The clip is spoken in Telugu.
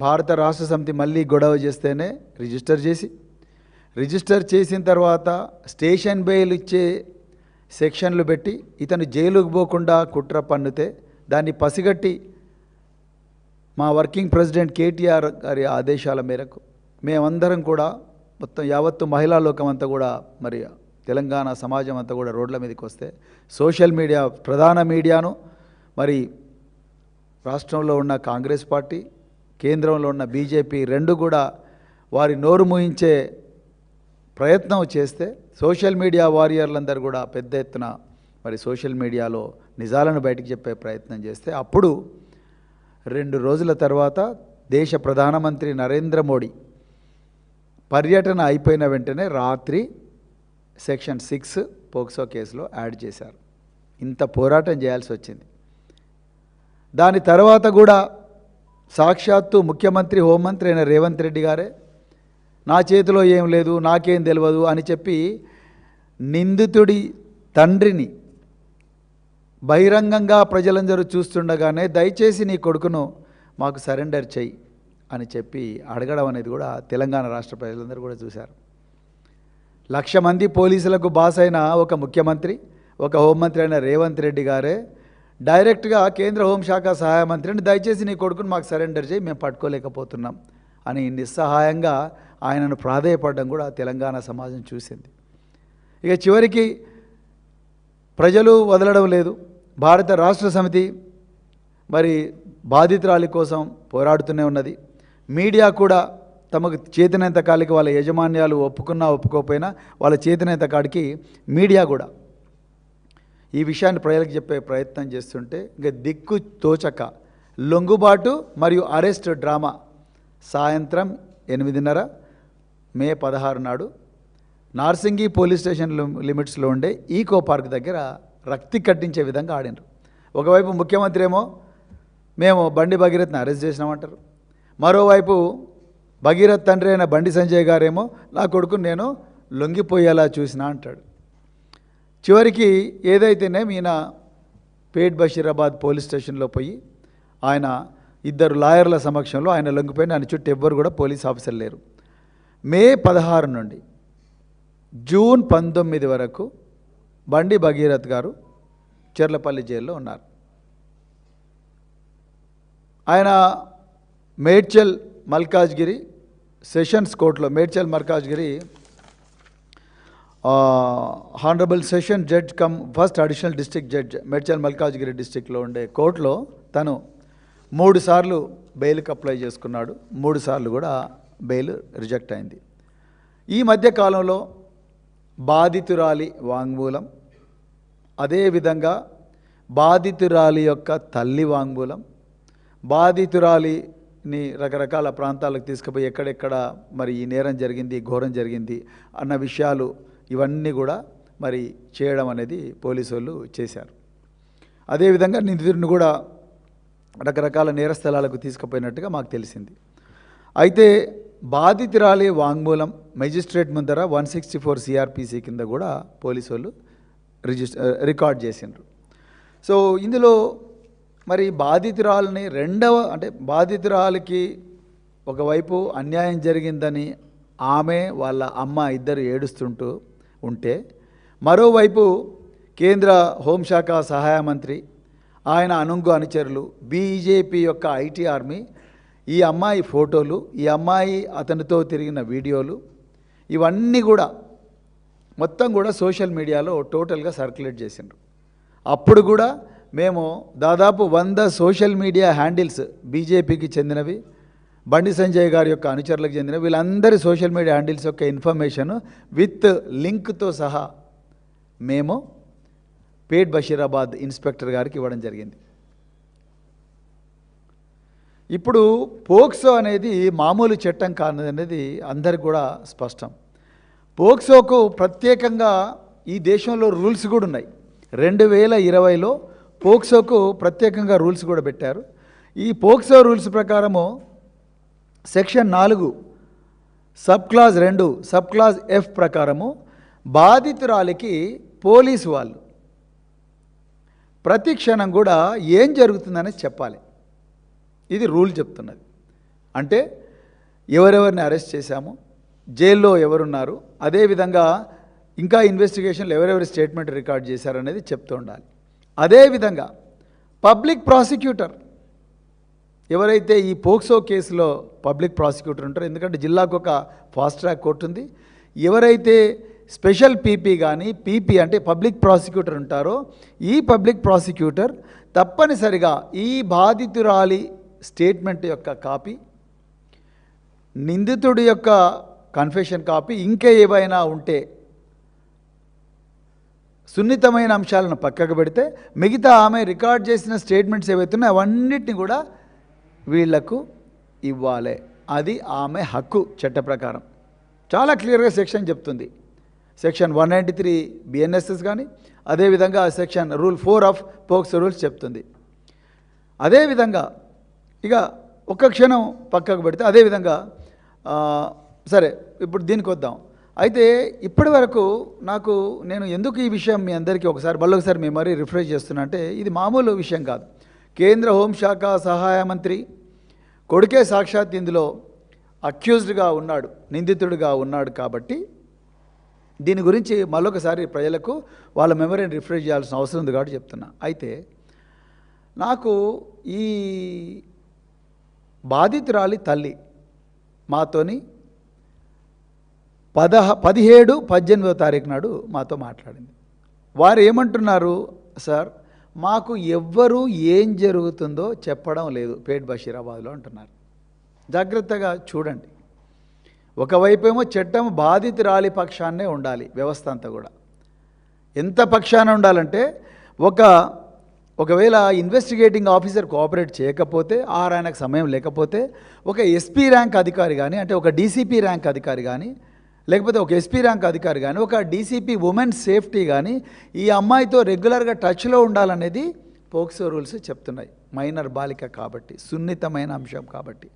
భారత రాష్ట్ర సమితి మళ్ళీ గొడవ చేస్తేనే రిజిస్టర్ చేసిన తర్వాత స్టేషన్ బెయిల్ ఇచ్చే సెక్షన్లు పెట్టి ఇతను జైలుకు పోకుండా కుట్ర పన్నుతే దాన్ని పసిగట్టి మా వర్కింగ్ ప్రెసిడెంట్ కేటీఆర్ గారి ఆదేశాల మేరకు మేమందరం కూడా మొత్తం యావత్తు మహిళా లోకం అంతా కూడా మరి తెలంగాణ సమాజం అంతా కూడా రోడ్ల మీదకి వస్తే సోషల్ మీడియా ప్రధాన మీడియాను మరి రాష్ట్రంలో ఉన్న కాంగ్రెస్ పార్టీ కేంద్రంలో ఉన్న బీజేపీ రెండు కూడా వారి నోరు మూయించే ప్రయత్నం చేస్తే సోషల్ మీడియా వారియర్లందరూ కూడా పెద్ద ఎత్తున మరి సోషల్ మీడియాలో నిజాలను బయటికి చెప్పే ప్రయత్నం చేస్తే అప్పుడు 2 రోజుల తర్వాత దేశ ప్రధానమంత్రి నరేంద్ర మోడీ పర్యటన అయిపోయిన వెంటనే రాత్రి సెక్షన్ 6 పోక్సో కేసులో యాడ్ చేశారు. ఇంత పోరాటం చేయాల్సి వచ్చింది. దాని తర్వాత కూడా సాక్షాత్తు ముఖ్యమంత్రి హోంమంత్రి అయిన రేవంత్ రెడ్డి గారే నా చేతిలో ఏం లేదు, నాకేం తెలియదు అని చెప్పి నిందితుడి తండ్రిని బహిరంగంగా ప్రజలందరూ చూస్తుండగానే దయచేసి నీ కొడుకును మాకు సరెండర్ చెయ్యి అని చెప్పి అడగడం అనేది కూడా తెలంగాణ రాష్ట్ర ప్రజలందరూ కూడా చూశారు. 1,00,000 మంది పోలీసులకు బాస్ అయిన ఒక ముఖ్యమంత్రి, ఒక హోంమంత్రి అయిన రేవంత్ రెడ్డి గారే డైరెక్ట్గా కేంద్ర హోంశాఖ సహాయ మంత్రిని దయచేసి నీ కొడుకును మాకు సరెండర్ చేయి, మేము పట్టుకోలేకపోతున్నాం అని నిస్సహాయంగా ఆయనను ప్రాధేయపడడం కూడా తెలంగాణ సమాజం చూసింది. ఇక చివరికి ప్రజలు వదలడం లేదు. భారత రాష్ట్ర సమితి మరి బాధితురాలి కోసం పోరాడుతూనే ఉన్నది. మీడియా కూడా తమకు చేతనంత కాలికి వాళ్ళ యజమాన్యాలు ఒప్పుకున్నా ఒప్పుకోకపోయినా వాళ్ళ చేతనంత కాడికి మీడియా కూడా ఈ విషయాన్ని ప్రజలకు చెప్పే ప్రయత్నం చేస్తుంటే ఇంకా దిక్కు తోచక లొంగుబాటు మరియు అరెస్ట్ డ్రామా సాయంత్రం 8:30 మే 16 నాడు నార్సింగి పోలీస్ స్టేషన్ లిమిట్స్లో ఉండే ఈకో పార్క్ దగ్గర రక్తి కట్టించే విధంగా ఆడినారు. ఒకవైపు ముఖ్యమంత్రి ఏమో మేము బండి భగీరథ్ని అరెస్ట్ చేసినామంటారు, మరోవైపు భగీరథ్ తండ్రి అయిన బండి సంజయ్ గారేమో నా కొడుకుని నేను లొంగిపోయేలా చూసినా అంటాడు. చివరికి ఏదైతేనే ఈయన పేట్ బషీరాబాద్ పోలీస్ స్టేషన్లో పోయి ఆయన 2 లాయర్ల సమక్షంలో ఆయన లొంగిపోయిన ఆయన చుట్టూ ఎవ్వరు కూడా పోలీస్ ఆఫీసర్ లేరు. మే 16 నుండి జూన్ 19 వరకు బండి భగీరథ్ గారు చెర్లపల్లి జైల్లో ఉన్నారు. ఆయన మేడ్చల్ మల్కాజ్గిరి సెషన్స్ కోర్టులో Medchal Malkajgiri honourable session judge cum first additional district judge Medchal Malkajgiri డిస్ట్రిక్ట్లో ఉండే కోర్టులో తను 3 సార్లు బెయిల్కి అప్లై చేసుకున్నాడు. 3 సార్లు కూడా బెయిల్ రిజెక్ట్ అయింది. ఈ మధ్య కాలంలో బాధితురాలి వాంగ్మూలం, అదేవిధంగా బాధితురాలి యొక్క తల్లి వాంగ్మూలం, బాధితురాలిని రకరకాల ప్రాంతాలకు తీసుకుపోయి ఎక్కడెక్కడ మరి ఈ నేరం జరిగింది, ఘోరం జరిగింది అన్న విషయాలు ఇవన్నీ కూడా మరి చేయడం అనేది పోలీసు వాళ్ళు చేశారు. అదేవిధంగా నిందితుడిని కూడా రకరకాల నేర స్థలాలకు తీసుకుపోయినట్టుగా మాకు తెలిసింది. అయితే బాధితురాలి వాంగ్మూలం మెజిస్ట్రేట్ ముందర 164 సిఆర్పిసి కింద కూడా పోలీసు వాళ్ళు రికార్డ్ చేసిండ్రు. సో ఇందులో మరి బాధితురాలని బాధితురాలికి ఒకవైపు అన్యాయం జరిగిందని ఆమె వాళ్ళ అమ్మ ఇద్దరు ఏడుస్తుంటూ ఉంటే, మరోవైపు కేంద్ర హోంశాఖ సహాయ మంత్రి ఆయన అనుంగు అనుచరులు బీజేపీ యొక్క ఐటీ ఆర్మీ ఈ అమ్మాయి ఫోటోలు, ఈ అమ్మాయి అతనితో తిరిగిన వీడియోలు ఇవన్నీ కూడా మొత్తం కూడా సోషల్ మీడియాలో టోటల్గా సర్క్యులేట్ చేసిండ్రు. అప్పుడు కూడా మేము దాదాపు 100 సోషల్ మీడియా హ్యాండిల్స్ బీజేపీకి చెందినవి, బండి సంజయ్ గారి యొక్క అనుచరులకు చెందినవి, వీళ్ళందరి సోషల్ మీడియా హ్యాండిల్స్ యొక్క ఇన్ఫర్మేషన్ విత్ లింక్తో సహా మేము పేట్ బషీరాబాద్ ఇన్స్పెక్టర్ గారికి ఇవ్వడం జరిగింది. ఇప్పుడు పోక్సో అనేది మామూలు చట్టం కాదనేది అందరికి కూడా స్పష్టం. పోక్సోకు ప్రత్యేకంగా ఈ దేశంలో రూల్స్ కూడా ఉన్నాయి. 2020లో పోక్సోకు ప్రత్యేకంగా రూల్స్ కూడా పెట్టారు. ఈ పోక్సో రూల్స్ ప్రకారము section 4 sub clause 2 sub clause F ప్రకారము బాధితురాలికి పోలీసు వాళ్ళు ప్రతి క్షణం కూడా ఏం జరుగుతుందని చెప్పాలి. ఇది రూల్ చెప్తున్నది. అంటే ఎవరెవరిని అరెస్ట్ చేశాము, జైల్లో ఎవరున్నారు, అదేవిధంగా ఇంకా ఇన్వెస్టిగేషన్లు ఎవరెవరి స్టేట్మెంట్ రికార్డ్ చేశారనేది చెప్తూ ఉండాలి. అదేవిధంగా పబ్లిక్ ప్రాసిక్యూటర్ ఎవరైతే ఈ పోక్సో కేసులో పబ్లిక్ ప్రాసిక్యూటర్ ఉంటారో, ఎందుకంటే జిల్లాకు ఒక ఫాస్ట్ ట్రాక్ కోర్టు ఉంది, ఎవరైతే స్పెషల్ పీపీ కానీ పీపీ అంటే పబ్లిక్ ప్రాసిక్యూటర్ ఉంటారో ఈ పబ్లిక్ ప్రాసిక్యూటర్ తప్పనిసరిగా ఈ బాధితురాలి స్టేట్మెంట్ యొక్క కాపీ, నిందితుడి యొక్క కన్ఫెషన్ కాపీ, ఇంకా ఏవైనా ఉంటే సున్నితమైన అంశాలను పక్కకు పెడితే మిగతా ఆమె రికార్డ్ చేసిన స్టేట్మెంట్స్ ఏవైతే ఉన్నాయో అవన్నిటిని కూడా వీళ్లకు ఇవ్వాలి. అది ఆమె హక్కు చట్ట ప్రకారం. చాలా క్లియర్గా సెక్షన్ చెప్తుంది. సెక్షన్ 193 BNSS కానీ, అదేవిధంగా section rule 4 of POCSO rules చెప్తుంది. అదేవిధంగా ఇక ఒక్క క్షణం పక్కకు పెడితే అదేవిధంగా సరే ఇప్పుడు దీనికి వద్దాం. అయితే ఇప్పటి వరకు నేను ఎందుకు ఈ విషయం మీ అందరికీ మళ్ళొకసారి మేము మరీ రిఫ్రెష్ చేస్తున్నా అంటే, ఇది మామూలు విషయం కాదు. కేంద్ర హోంశాఖ సహాయ మంత్రి కొడుకే సాక్షాత్ ఇందులో అక్యూజ్డ్గా ఉన్నాడు, నిందితుడిగా ఉన్నాడు. కాబట్టి దీని గురించి మళ్ళొకసారి ప్రజలకు వాళ్ళ మెమరీని రిఫ్రెష్ చేయాల్సిన అవసరం ఉంది కాబట్టి చెప్తున్నా. అయితే నాకు ఈ బాధితురాలి తల్లి మాతోని 17-18వ తారీఖు నాడు మాతో మాట్లాడింది. వారు ఏమంటున్నారు, సార్ మాకు ఎవ్వరూ ఏం జరుగుతుందో చెప్పడం లేదు పేట్ బషీరాబాద్లో అంటున్నారు. జాగ్రత్తగా చూడండి. ఒకవైపేమో చట్టం బాధితురాలి పక్షాన్నే ఉండాలి, వ్యవస్థ అంతా కూడా ఎంత పక్షాన ఉండాలంటే ఒకవేళ ఇన్వెస్టిగేటింగ్ ఆఫీసర్ కోఆపరేట్ చేయకపోతే, ఆయనకు సమయం లేకపోతే ఒక ఎస్పీ ర్యాంక్ అధికారి కానీ, అంటే ఒక డీసీపీ ర్యాంక్ అధికారి కానీ, లేకపోతే ఒక ఎస్పీ ర్యాంక్ అధికారి కానీ, ఒక డీసీపీ ఉమెన్ సేఫ్టీ కానీ ఈ అమ్మాయితో రెగ్యులర్గా టచ్లో ఉండాలనేది పోక్సో రూల్స్ చెప్తున్నాయి. మైనర్ బాలిక కాబట్టి, సున్నితమైన అంశం కాబట్టి.